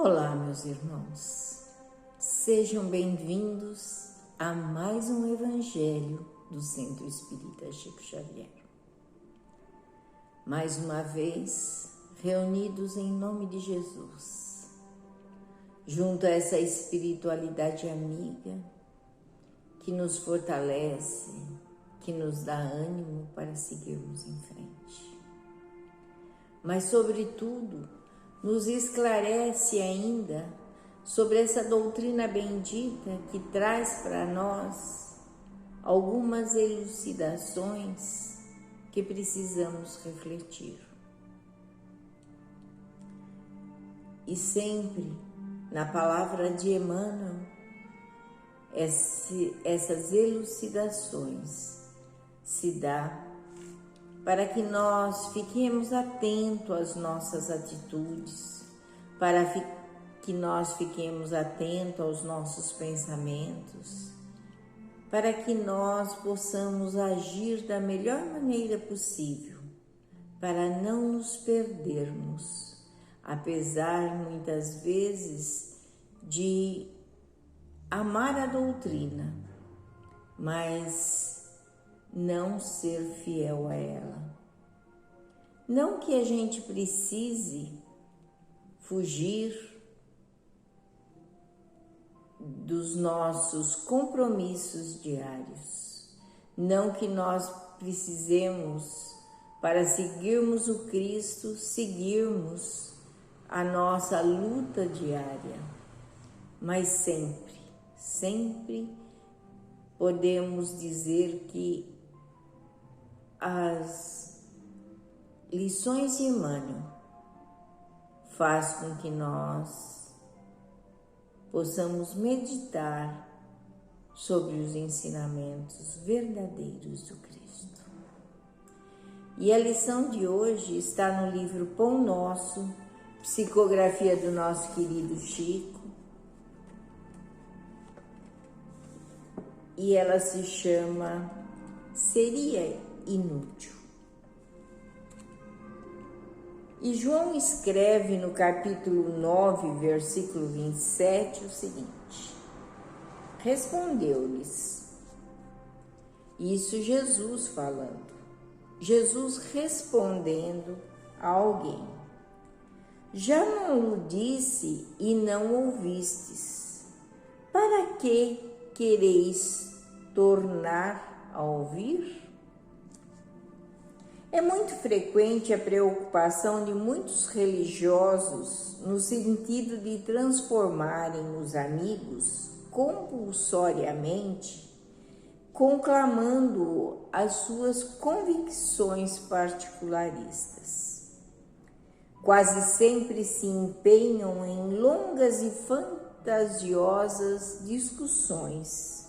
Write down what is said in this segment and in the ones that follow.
Olá, meus irmãos, sejam bem-vindos a mais um Evangelho do Centro Espírita Chico Xavier. Mais uma vez, reunidos em nome de Jesus, junto a essa espiritualidade amiga que nos fortalece, que nos dá ânimo para seguirmos em frente. Mas, sobretudo, nos esclarece ainda sobre essa doutrina bendita que traz para nós algumas elucidações que precisamos refletir. E sempre na palavra de Emmanuel, essas elucidações se dá para que nós fiquemos atentos às nossas atitudes, para que nós fiquemos atentos aos nossos pensamentos, para que nós possamos agir da melhor maneira possível, para não nos perdermos, apesar muitas vezes de amar a doutrina, mas não ser fiel a ela. Não que a gente precise fugir dos nossos compromissos diários, não que nós precisemos, para seguirmos o Cristo, seguirmos a nossa luta diária, mas sempre podemos dizer que as lições de Emmanuel faz com que nós possamos meditar sobre os ensinamentos verdadeiros do Cristo. E a lição de hoje está no livro Pão Nosso, psicografia do nosso querido Chico, e ela se chama Seria Inútil. E João escreve no capítulo 9, versículo 27, o seguinte: respondeu-lhes, isso Jesus falando, Jesus respondendo a alguém, já não o disse e não ouvistes, para que quereis tornar a ouvir? É muito frequente a preocupação de muitos religiosos no sentido de transformarem os amigos compulsoriamente, conclamando as suas convicções particularistas. Quase sempre se empenham em longas e fantasiosas discussões,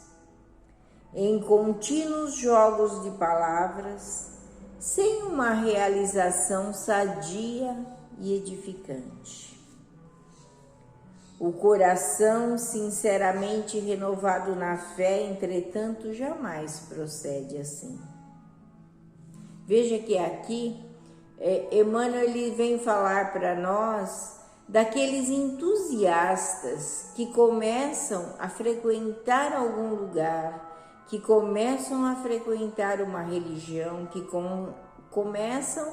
em contínuos jogos de palavras, sem uma realização sadia e edificante. O coração sinceramente renovado na fé, entretanto, jamais procede assim. Veja que aqui Emmanuel ele vem falar para nós daqueles entusiastas que começam a frequentar algum lugar, que começam a frequentar uma religião, que começam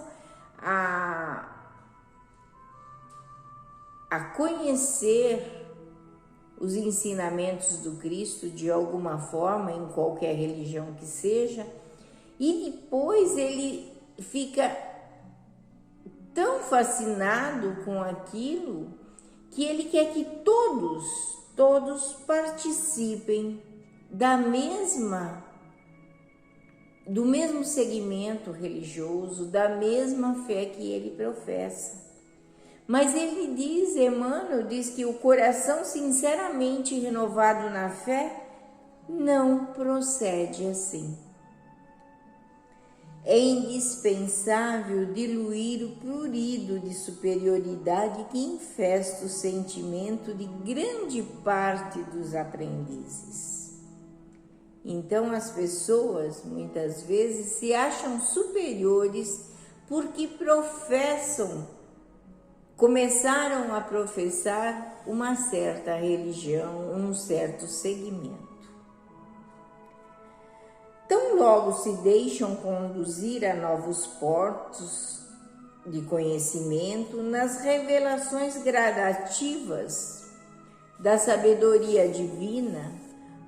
a conhecer os ensinamentos do Cristo de alguma forma, em qualquer religião que seja, e depois ele fica tão fascinado com aquilo que ele quer que todos participem do mesmo segmento religioso, da mesma fé que ele professa. Mas ele diz, Emmanuel diz que o coração sinceramente renovado na fé não procede assim. É indispensável diluir o prurido de superioridade que infesta o sentimento de grande parte dos aprendizes. Então as pessoas muitas vezes se acham superiores porque professam começaram a professar uma certa religião, um certo segmento. Tão logo se deixam conduzir a novos portos de conhecimento nas revelações gradativas da sabedoria divina,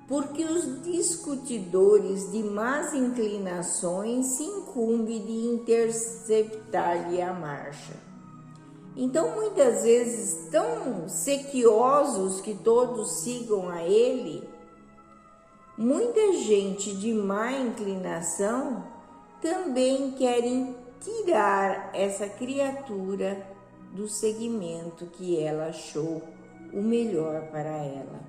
porque os discutidores de más inclinações se incumbem de interceptar-lhe a marcha. Então, muitas vezes, tão sequiosos que todos sigam a ele, muita gente de má inclinação também querem tirar essa criatura do segmento que ela achou o melhor para ela.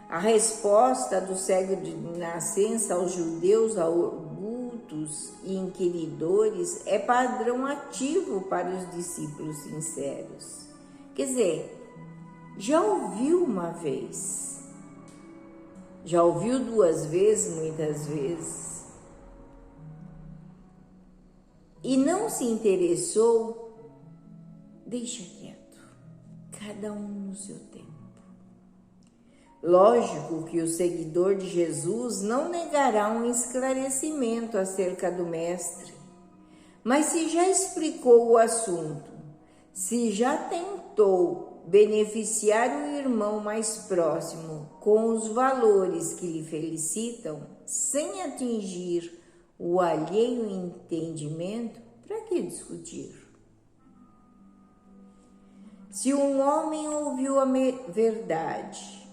A resposta do cego de nascença aos judeus argutos e inquiridores é padrão ativo para os discípulos sinceros. Quer dizer, já ouviu uma vez, já ouviu 2 vezes, muitas vezes, e não se interessou, deixa quieto, cada um no seu tempo. Lógico que o seguidor de Jesus não negará um esclarecimento acerca do Mestre, mas se já explicou o assunto, se já tentou beneficiar o irmão mais próximo com os valores que lhe felicitam, sem atingir o alheio entendimento, para que discutir? Se um homem ouviu a verdade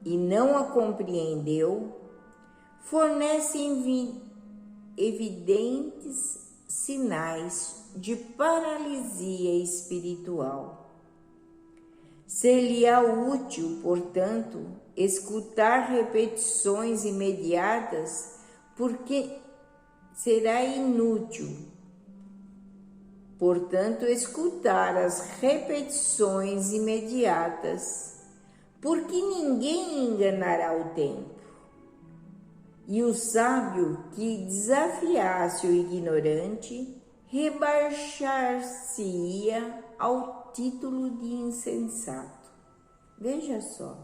e não a compreendeu, fornece evidentes sinais de paralisia espiritual. Ser-lhe-á útil, portanto, escutar repetições imediatas, porque será inútil, portanto, escutar as repetições imediatas, porque ninguém enganará o tempo. E o sábio que desafiasse o ignorante rebaixar-se-ia ao título de insensato. Veja só,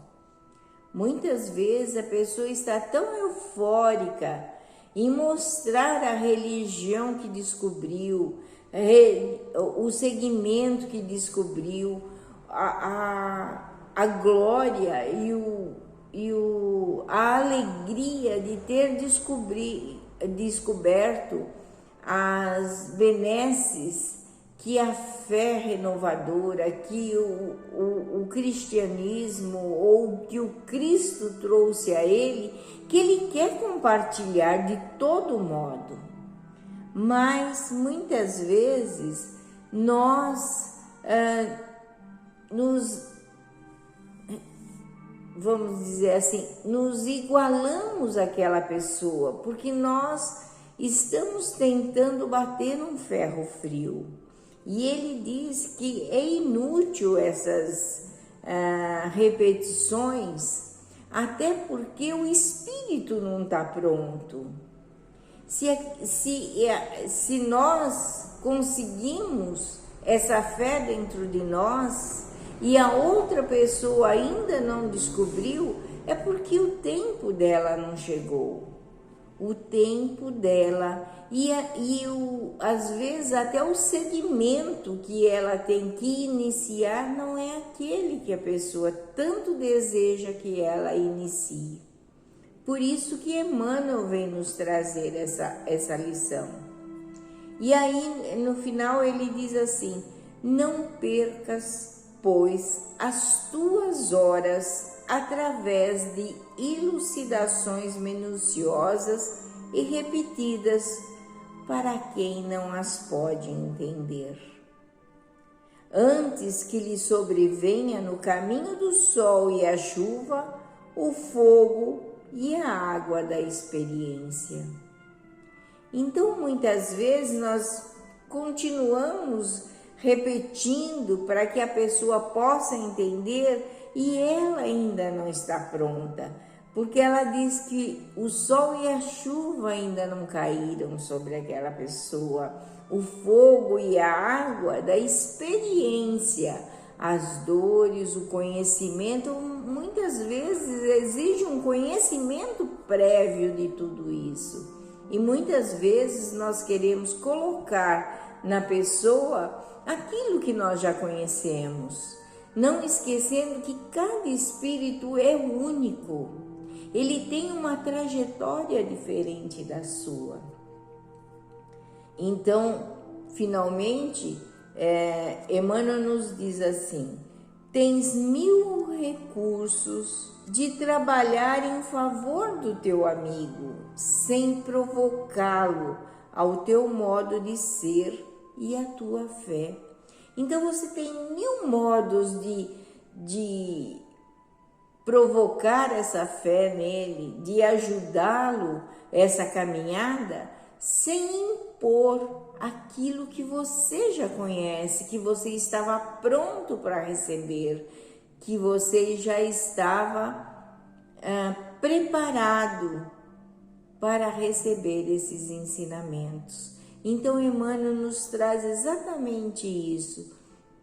muitas vezes a pessoa está tão eufórica em mostrar a religião que descobriu, o segmento que descobriu, a glória a alegria de ter descoberto as benesses que a fé renovadora, que o cristianismo ou que o Cristo trouxe a ele, que ele quer compartilhar de todo modo. Mas muitas vezes nós vamos dizer assim, nos igualamos àquela pessoa, porque nós estamos tentando bater um ferro frio. E ele diz que é inútil essas repetições, até porque o espírito não está pronto. Se nós conseguimos essa fé dentro de nós, e a outra pessoa ainda não descobriu, é porque o tempo dela não chegou. O tempo dela às vezes até o segmento que ela tem que iniciar não é aquele que a pessoa tanto deseja que ela inicie. Por isso que Emmanuel vem nos trazer essa lição. E aí no final ele diz assim: não percas, pois, as tuas horas através de elucidações minuciosas e repetidas para quem não as pode entender. Antes que lhe sobrevenha no caminho do sol e a chuva, o fogo e a água da experiência. Então, muitas vezes nós continuamos repetindo para que a pessoa possa entender e ela ainda não está pronta, porque ela diz que o sol e a chuva ainda não caíram sobre aquela pessoa, o fogo e a água da experiência, as dores, o conhecimento. Muitas vezes exige um conhecimento prévio de tudo isso. E muitas vezes nós queremos colocar na pessoa aquilo que nós já conhecemos, não esquecendo que cada espírito é único. Ele tem uma trajetória diferente da sua. Então, finalmente, Emmanuel nos diz assim: tens 1000 recursos de trabalhar em favor do teu amigo, sem provocá-lo ao teu modo de ser e à tua fé. Então você tem 1000 modos de provocar essa fé nele, de ajudá-lo essa caminhada, sem impor aquilo que você já conhece, que você estava pronto para receber, que você já estava preparado para receber esses ensinamentos. Então Emmanuel nos traz exatamente isso,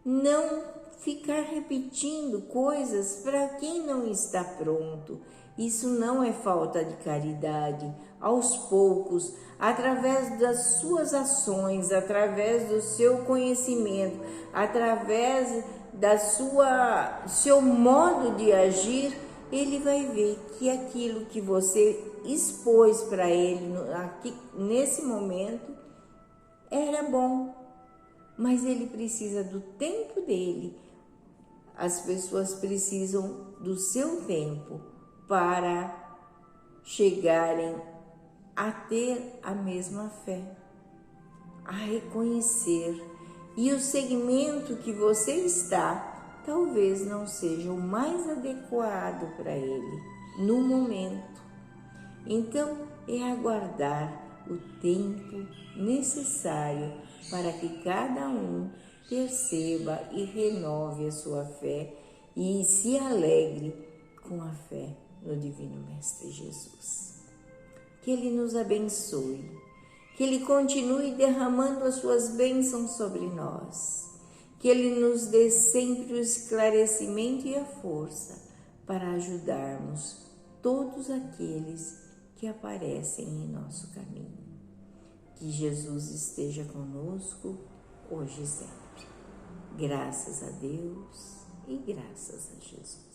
não ficar repetindo coisas para quem não está pronto. Isso não é falta de caridade. Aos poucos, através das suas ações, através do seu conhecimento, através da seu modo de agir, ele vai ver que aquilo que você expôs para ele aqui, nesse momento, era bom, mas ele precisa do tempo dele. As pessoas precisam do seu tempo para chegarem a ter a mesma fé, a reconhecer. E o segmento que você está talvez não seja o mais adequado para ele no momento. Então, é aguardar o tempo necessário para que cada um perceba e renove a sua fé e se alegre com a fé no Divino Mestre Jesus. Que Ele nos abençoe, que Ele continue derramando as suas bênçãos sobre nós, que Ele nos dê sempre o esclarecimento e a força para ajudarmos todos aqueles que aparecem em nosso caminho. Que Jesus esteja conosco hoje e sempre. Graças a Deus e graças a Jesus.